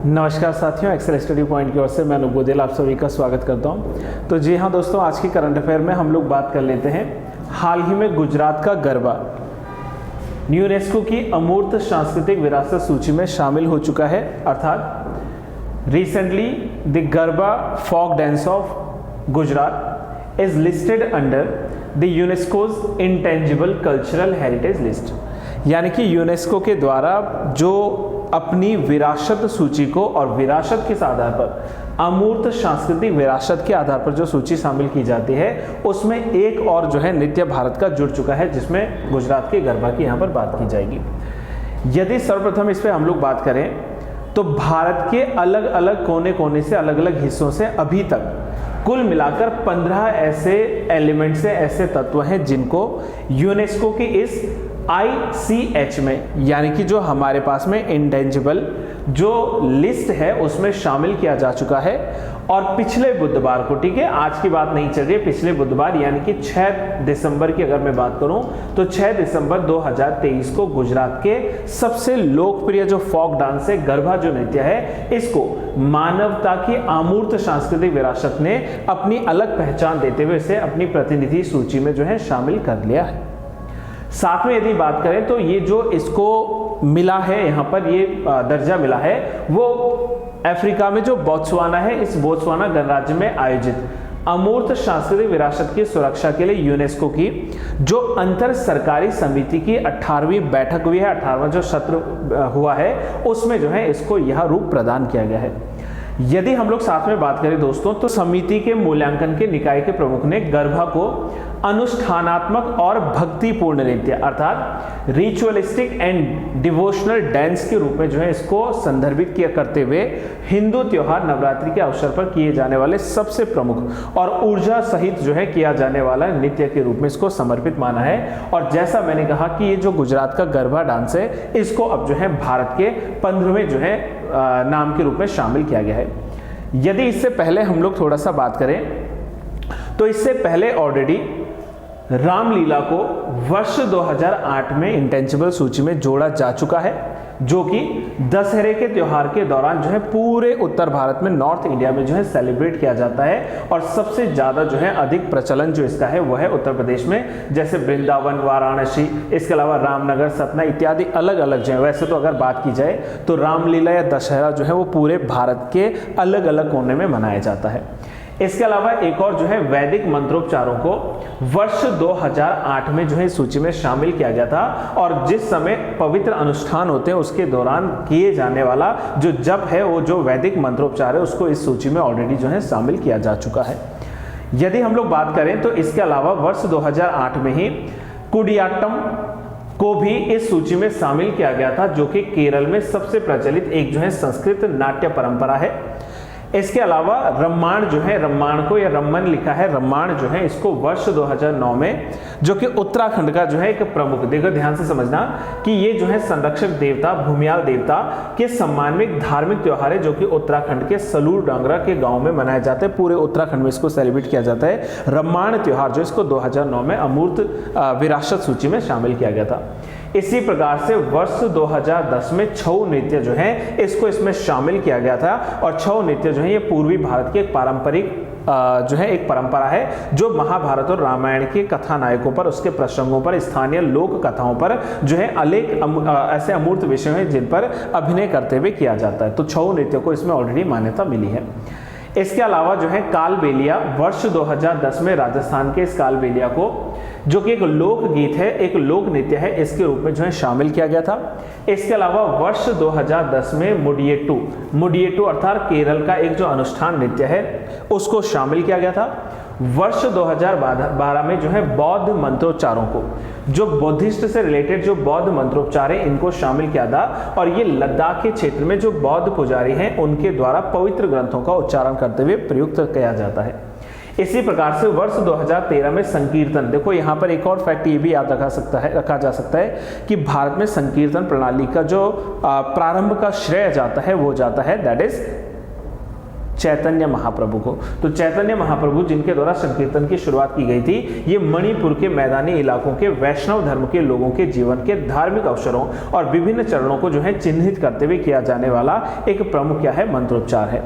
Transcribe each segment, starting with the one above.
नमस्कार साथियों, Excel study point की ओर से मैं अनूप गोदेल आप सभी का स्वागत करता हूं। तो जी हाँ दोस्तों, आज की करंट अफेयर में हम लोग बात कर लेते हैं हाल ही में गुजरात का गरबा यूनेस्को की अमूर्त सांस्कृतिक विरासत सूची में शामिल हो चुका है। अर्थात recently the Garba folk dance of Gujarat is listed under the UNESCO's intangible cultural heritage list. यानी कि यूनेस्को के द्वारा जो अपनी विरासत सूची को और विरासत किस आधार पर, अमूर्त सांस्कृतिक विरासत के आधार पर जो सूची शामिल की जाती है उसमें एक और जो है नृत्य भारत का जुड़ चुका है, जिसमें गुजरात के गरबा की यहाँ पर बात की जाएगी। यदि सर्वप्रथम इस पर हम लोग बात करें तो भारत के अलग अलग कोने कोने से, अलग अलग हिस्सों से अभी तक कुल मिलाकर 15 ऐसे एलिमेंट से, ऐसे तत्व हैं जिनको यूनेस्को की इस ICH में, यानी कि जो हमारे पास में इंटेंजिबल जो लिस्ट है उसमें शामिल किया जा चुका है। और पिछले बुधवार को, ठीक है, आज की बात नहीं चल रही है, पिछले बुधवार यानी कि 6 दिसंबर की अगर मैं बात करूं तो 6 दिसंबर 2023 को गुजरात के सबसे लोकप्रिय जो फोक डांस है, गरबा जो नृत्य है, इसको मानवता की अमूर्त सांस्कृतिक विरासत ने अपनी अलग पहचान देते हुए इसे अपनी प्रतिनिधि सूची में जो है शामिल कर लिया है। साथ में यदि बात करें तो ये जो इसको मिला है, यहाँ पर ये दर्जा मिला है, वो अफ्रीका में जो बोत्सवाना है, इस बोत्सवाना गणराज्य में आयोजित अमूर्त सांस्कृतिक विरासत की सुरक्षा के लिए यूनेस्को की जो अंतर सरकारी समिति की 18वीं बैठक हुई है, 18वां जो सत्र हुआ है, उसमें जो है इसको यह रूप प्रदान किया गया है। यदि हम लोग साथ में बात करें दोस्तों, तो समिति के मूल्यांकन के निकाय के प्रमुख ने गरबा को अनुष्ठानात्मक और भक्तिपूर्ण नृत्य अर्थात रिचुअलिस्टिक एंड डिवोशनल डांस के रूप में जो है इसको संदर्भित किया करते हुए हिंदू त्योहार नवरात्रि के अवसर पर किए जाने वाले सबसे प्रमुख और ऊर्जा सहित जो है किया जाने वाला नृत्य के रूप में इसको समर्पित माना है। और जैसा मैंने कहा कि ये जो गुजरात का गरबा डांस है, इसको अब जो है भारत के 15वें जो है नाम के रूप में शामिल किया गया है। यदि इससे पहले हम लोग थोड़ा सा बात करें तो इससे पहले ऑलरेडी रामलीला को वर्ष 2008 में इंटेंजिबल सूची में जोड़ा जा चुका है, जो कि दशहरे के त्योहार के दौरान जो है पूरे उत्तर भारत में, नॉर्थ इंडिया में जो है सेलिब्रेट किया जाता है। और सबसे ज्यादा जो है अधिक प्रचलन जो इसका है वो है उत्तर प्रदेश में, जैसे वृंदावन, वाराणसी, इसके अलावा रामनगर, सतना इत्यादि अलग अलग जो है। वैसे तो अगर बात की जाए तो रामलीला या दशहरा जो है वो पूरे भारत के अलग अलग कोने में मनाया जाता है। इसके अलावा एक और जो है वैदिक मंत्रोच्चारों को वर्ष 2008 में जो है सूची में शामिल किया गया था। और जिस समय पवित्र अनुष्ठान होते हैं उसके दौरान किए जाने वाला जो जप है, वो जो वैदिक मंत्रोच्चार है, उसको इस सूची में ऑलरेडी जो है शामिल किया जा चुका है। यदि हम लोग बात करें तो इसके अलावा वर्ष 2008 में ही कुडियाट्टम को भी इस सूची में शामिल किया गया था, जो कि केरल में सबसे प्रचलित एक जो है संस्कृत नाट्य परंपरा है। इसके अलावा रम्माण जो है, रम्माण को या रम्मन लिखा है, रम्माण जो है इसको वर्ष 2009 में, जो कि उत्तराखंड का जो है एक प्रमुख, देखो ध्यान से समझना कि ये जो है संरक्षक देवता भूमियाल देवता के सम्मान में एक धार्मिक त्योहार है, जो कि उत्तराखंड के सलूर डांगरा के गांव में मनाया जाता है। पूरे उत्तराखंड में इसको सेलिब्रेट किया जाता है। रम्माण त्योहार जो इसको 2009 में अमूर्त विरासत सूची में शामिल किया गया था। इसी प्रकार से वर्ष 2010 में छऊ नृत्य जो है इसको इसमें शामिल किया गया था। और छऊ नृत्य जो है ये पूर्वी भारत की एक पारंपरिक जो है एक परंपरा है, जो महाभारत और रामायण के कथा नायकों पर, उसके प्रसंगों पर, स्थानीय लोक कथाओं पर जो है अनेक ऐसे अमूर्त विषय हैं जिन पर अभिनय करते हुए किया जाता है। तो छऊ नृत्य को इसमें ऑलरेडी मान्यता मिली है। इसके अलावा जो है कालबेलिया वर्ष 2010 में राजस्थान के इस कालबेलिया को, जो कि एक लोक गीत है, एक लोक नृत्य है, इसके रूप में जो है शामिल किया गया था। इसके अलावा वर्ष 2010 में मुडियेटू अर्थात केरल का एक जो अनुष्ठान नृत्य है उसको शामिल किया गया था। वर्ष 2012 में जो है बौद्ध मंत्रोच्चारों को, जो बुद्धिस्ट से रिलेटेड जो बौद्ध मंत्रोच्चार है, इनको शामिल किया था। और ये लद्दाख के क्षेत्र में जो बौद्ध पुजारी हैं उनके द्वारा पवित्र ग्रंथों का उच्चारण करते हुए प्रयुक्त किया जाता है। इसी प्रकार से वर्ष 2013 में संकीर्तन, देखो यहाँ पर एक और फैक्ट ये भी याद रखा जा सकता है कि भारत में संकीर्तन प्रणाली का जो प्रारंभ का श्रेय जाता है वो जाता है दैट इज चैतन्य महाप्रभु को। तो चैतन्य महाप्रभु जिनके द्वारा संकीर्तन की शुरुआत की गई थी, ये मणिपुर के मैदानी इलाकों के वैष्णव धर्म के लोगों के जीवन के धार्मिक अवसरों और विभिन्न चरणों को जो है चिन्हित करते हुए किया जाने वाला एक प्रमुख क्या है, मंत्रोच्चार है।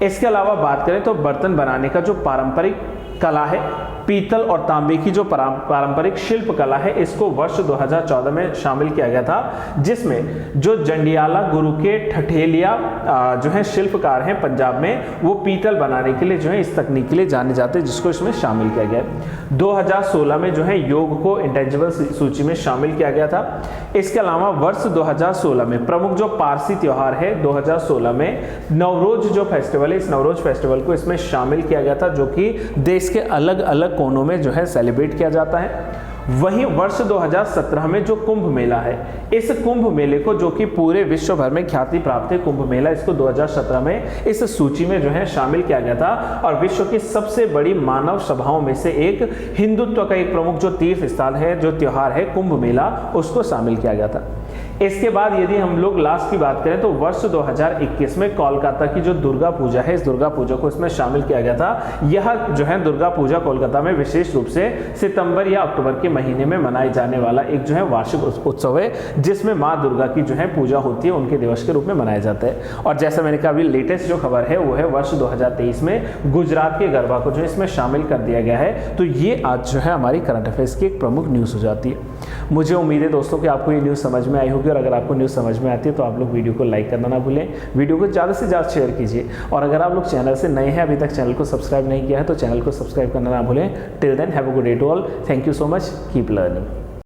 इसके अलावा बात करें तो बर्तन बनाने का जो पारंपरिक कला है, पीतल और तांबे की जो पारंपरिक शिल्प कला है, इसको वर्ष 2014 में शामिल किया गया था, जिसमें जो जंडियाला गुरु के ठठेलिया जो है शिल्पकार हैं पंजाब में, वो पीतल बनाने के लिए जो है इस तकनीक के लिए जाने जाते हैं, जिसको इसमें शामिल किया गया है। 2016 में जो है योग को इंटेंजिबल सूची में शामिल किया गया था। इसके अलावा वर्ष 2016 में प्रमुख जो पारसी त्योहार है 2016 में नवरोज जो फेस्टिवल है, इस नवरोज फेस्टिवल को इसमें शामिल किया गया था, जो कि देश के अलग अलग कोनों में जो है सेलिब्रेट किया जाता है। वहीं वर्ष 2017 में जो कुंभ मेला है, इस कुंभ मेले को, जो कि पूरे विश्व भर में ख्याति प्राप्त है कुंभ मेला, इसको 2017 में इस सूची में जो है शामिल किया गया था और विश्व की सबसे बड़ी मानव सभाओं में से एक, हिंदुत्व का एक प्रमुख जो तीर्थ स्थल है, जो त्योहार है कुंभ मेला, उसको शामिल किया गया था। इसके बाद यदि हम लोग लास्ट की बात करें तो वर्ष 2021 में कोलकाता की जो दुर्गा पूजा है, इस दुर्गा पूजा को इसमें शामिल किया गया था। यह जो है दुर्गा पूजा कोलकाता में विशेष रूप से सितंबर या अक्टूबर के महीने में मनाए जाने वाला एक जो है वार्षिक उत्सव है, जिसमें माँ दुर्गा की जो है पूजा होती है, उनके दिवस के रूप में मनाया जाता है। और जैसा मैंने कहा, अभी लेटेस्ट जो खबर है वो है वर्ष 2023 में गुजरात के गरबा को जो इसमें शामिल कर दिया गया है। तो ये आज जो है हमारी करंट अफेयर्स की एक प्रमुख न्यूज़ हो जाती है। मुझे उम्मीद है दोस्तों कि आपको ये न्यूज़ समझ में आई होगी, और अगर आपको न्यूज़ समझ में आती है तो आप लोग वीडियो को लाइक करना ना भूलें, वीडियो को ज़्यादा से ज़्यादा शेयर कीजिए, और अगर आप लोग चैनल से नए हैं, अभी तक चैनल को सब्सक्राइब नहीं किया है, तो चैनल को सब्सक्राइब करना ना भूलें। Till then have a good day to all, thank you so much, keep learning.